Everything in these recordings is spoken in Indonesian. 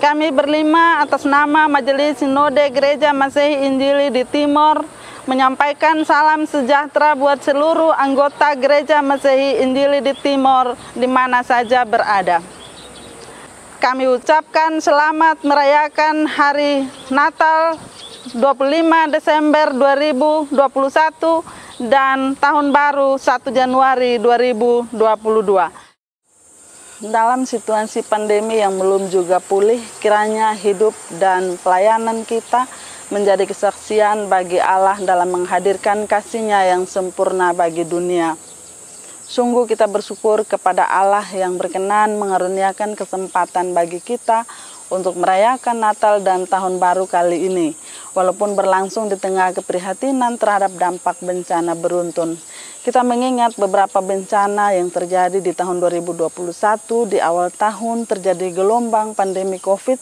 Kami berlima atas nama Majelis Sinode Gereja Masehi Injili di Timor menyampaikan salam sejahtera buat seluruh anggota Gereja Masehi Injili di Timor di mana saja berada. Kami ucapkan selamat merayakan Hari Natal 25 Desember 2021 dan Tahun Baru 1 Januari 2022. Dalam situasi pandemi yang belum juga pulih, kiranya hidup dan pelayanan kita menjadi kesaksian bagi Allah dalam menghadirkan kasih-Nya yang sempurna bagi dunia. Sungguh kita bersyukur kepada Allah yang berkenan mengaruniakan kesempatan bagi kita untuk merayakan Natal dan Tahun Baru kali ini, walaupun berlangsung di tengah keprihatinan terhadap dampak bencana beruntun. Kita mengingat beberapa bencana yang terjadi di tahun 2021. Di awal tahun terjadi gelombang pandemi COVID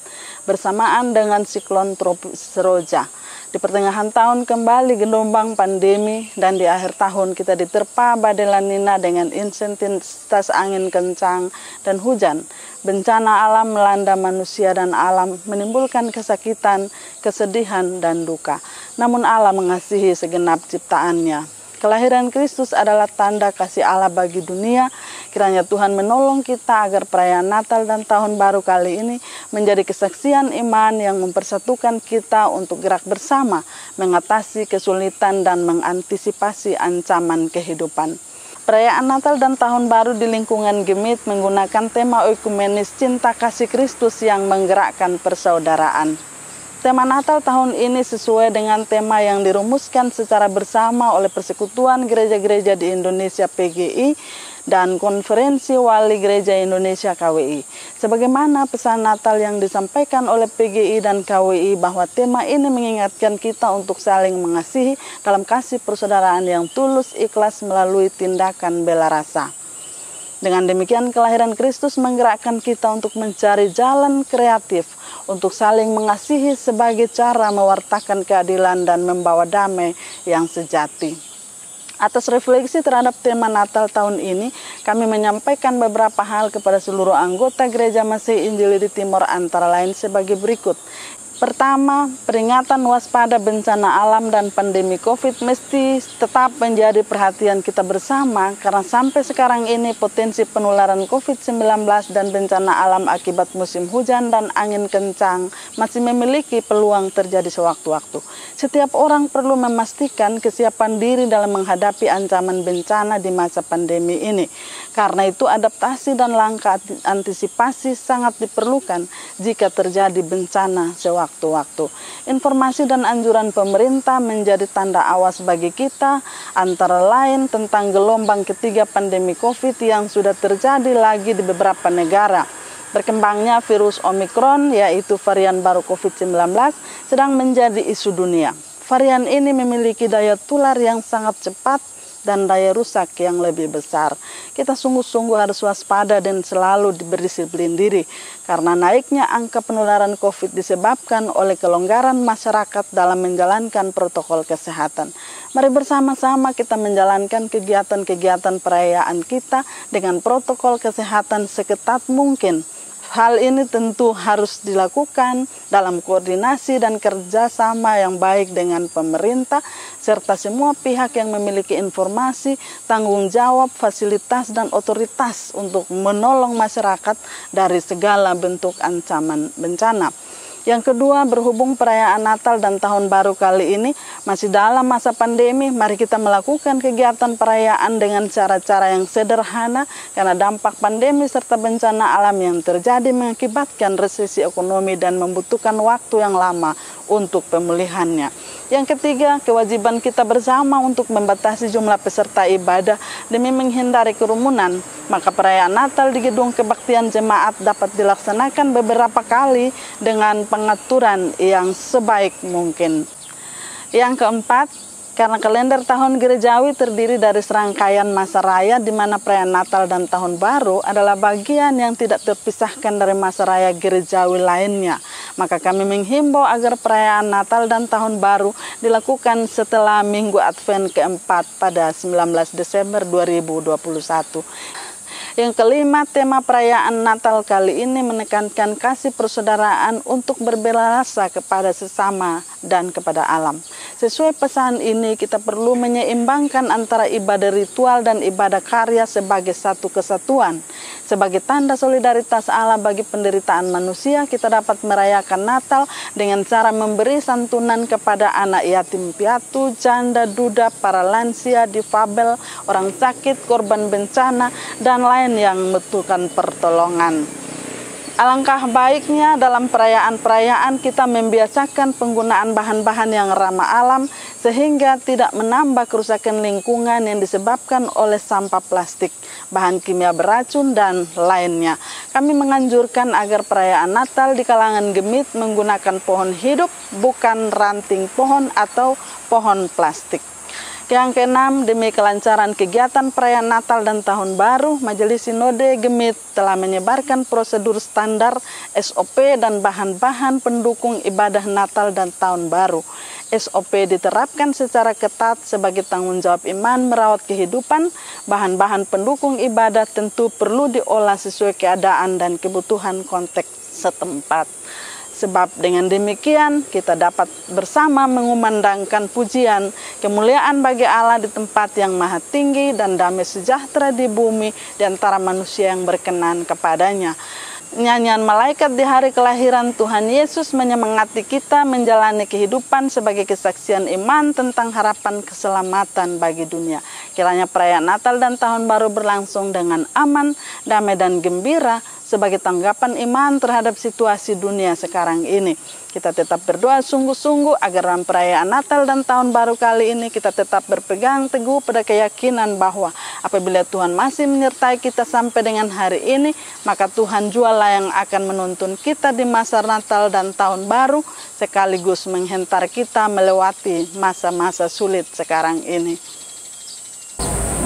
bersamaan dengan siklon tropis Roja. Di pertengahan tahun kembali gelombang pandemi, dan di akhir tahun kita diterpa badai La Nina dengan intensitas angin kencang dan hujan. Bencana alam melanda manusia dan alam menimbulkan kesakitan, kesedihan, dan duka. Namun Allah mengasihi segenap ciptaannya. Kelahiran Kristus adalah tanda kasih Allah bagi dunia. Kiranya Tuhan menolong kita agar perayaan Natal dan Tahun Baru kali ini menjadi kesaksian iman yang mempersatukan kita untuk gerak bersama, mengatasi kesulitan dan mengantisipasi ancaman kehidupan. Perayaan Natal dan Tahun Baru di lingkungan Gemit menggunakan tema ekumenis cinta kasih Kristus yang menggerakkan persaudaraan. Tema Natal tahun ini sesuai dengan tema yang dirumuskan secara bersama oleh Persekutuan Gereja-Gereja di Indonesia PGI dan Konferensi Wali Gereja Indonesia KWI. Sebagaimana pesan Natal yang disampaikan oleh PGI dan KWI bahwa tema ini mengingatkan kita untuk saling mengasihi dalam kasih persaudaraan yang tulus ikhlas melalui tindakan bela rasa. Dengan demikian kelahiran Kristus menggerakkan kita untuk mencari jalan kreatif untuk saling mengasihi sebagai cara mewartakan keadilan dan membawa damai yang sejati. Atas refleksi terhadap tema Natal tahun ini, kami menyampaikan beberapa hal kepada seluruh anggota Gereja Masehi Injili di Timor antara lain sebagai berikut. Pertama, peringatan waspada bencana alam dan pandemi COVID mesti tetap menjadi perhatian kita bersama karena sampai sekarang ini potensi penularan COVID-19 dan bencana alam akibat musim hujan dan angin kencang masih memiliki peluang terjadi sewaktu-waktu. Setiap orang perlu memastikan kesiapan diri dalam menghadapi ancaman bencana di masa pandemi ini. Karena itu adaptasi dan langkah antisipasi sangat diperlukan jika terjadi bencana sewaktu-waktu. Informasi dan anjuran pemerintah menjadi tanda awas bagi kita, antara lain tentang gelombang ketiga pandemi COVID yang sudah terjadi lagi di beberapa negara. Berkembangnya virus Omikron, yaitu varian baru COVID-19, sedang menjadi isu dunia. Varian ini memiliki daya tular yang sangat cepat dan daya rusak yang lebih besar. Kita sungguh-sungguh harus waspada dan selalu berdisiplin diri, karena naiknya angka penularan COVID disebabkan oleh kelonggaran masyarakat dalam menjalankan protokol kesehatan. Mari bersama-sama kita menjalankan kegiatan-kegiatan perayaan kita dengan protokol kesehatan seketat mungkin. Hal ini tentu harus dilakukan dalam koordinasi dan kerjasama yang baik dengan pemerintah, serta semua pihak yang memiliki informasi, tanggung jawab, fasilitas, dan otoritas untuk menolong masyarakat dari segala bentuk ancaman bencana. Yang kedua, berhubung perayaan Natal dan Tahun Baru kali ini masih dalam masa pandemi, mari kita melakukan kegiatan perayaan dengan cara-cara yang sederhana karena dampak pandemi serta bencana alam yang terjadi mengakibatkan resesi ekonomi dan membutuhkan waktu yang lama untuk pemulihannya. Yang ketiga, kewajiban kita bersama untuk membatasi jumlah peserta ibadah demi menghindari kerumunan. Maka perayaan Natal di gedung kebaktian jemaat dapat dilaksanakan beberapa kali dengan pengaturan yang sebaik mungkin. Yang keempat, karena kalender tahun gerejawi terdiri dari serangkaian masa raya di mana perayaan Natal dan Tahun Baru adalah bagian yang tidak terpisahkan dari masa raya gerejawi lainnya. Maka kami menghimbau agar perayaan Natal dan Tahun Baru dilakukan setelah Minggu Advent keempat pada 19 Desember 2021. Yang kelima, tema perayaan Natal kali ini menekankan kasih persaudaraan untuk berbela rasa kepada sesama dan kepada alam. Sesuai pesan ini, kita perlu menyeimbangkan antara ibadah ritual dan ibadah karya sebagai satu kesatuan. Sebagai tanda solidaritas Allah bagi penderitaan manusia, kita dapat merayakan Natal dengan cara memberi santunan kepada anak yatim piatu, janda, duda, para lansia, difabel, orang sakit, korban bencana, dan lain yang membutuhkan pertolongan. Alangkah baiknya dalam perayaan-perayaan kita membiasakan penggunaan bahan-bahan yang ramah alam sehingga tidak menambah kerusakan lingkungan yang disebabkan oleh sampah plastik, bahan kimia beracun, dan lainnya. Kami menganjurkan agar perayaan Natal di kalangan Gemit menggunakan pohon hidup, bukan ranting pohon atau pohon plastik. Yang keenam, demi kelancaran kegiatan perayaan Natal dan Tahun Baru, Majelis Sinode Gemit telah menyebarkan prosedur standar, SOP, dan bahan-bahan pendukung ibadah Natal dan Tahun Baru. SOP diterapkan secara ketat sebagai tanggung jawab iman merawat kehidupan. Bahan-bahan pendukung ibadah tentu perlu diolah sesuai keadaan dan kebutuhan konteks setempat. Sebab dengan demikian kita dapat bersama mengumandangkan pujian, kemuliaan bagi Allah di tempat yang maha tinggi dan damai sejahtera di bumi di antara manusia yang berkenan kepadanya. Nyanyian malaikat di hari kelahiran Tuhan Yesus menyemangati kita menjalani kehidupan sebagai kesaksian iman tentang harapan keselamatan bagi dunia. Kiranya perayaan Natal dan Tahun Baru berlangsung dengan aman, damai, dan gembira sebagai tanggapan iman terhadap situasi dunia sekarang ini. Kita tetap berdoa sungguh-sungguh agar dalam perayaan Natal dan Tahun Baru kali ini kita tetap berpegang teguh pada keyakinan bahwa apabila Tuhan masih menyertai kita sampai dengan hari ini, maka Tuhan jualah yang akan menuntun kita di masa Natal dan Tahun Baru, sekaligus menghentar kita melewati masa-masa sulit sekarang ini.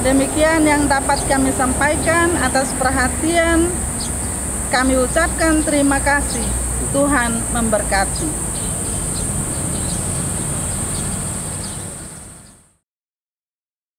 Demikian yang dapat kami sampaikan. Atas perhatian kami ucapkan terima kasih. Tuhan memberkati.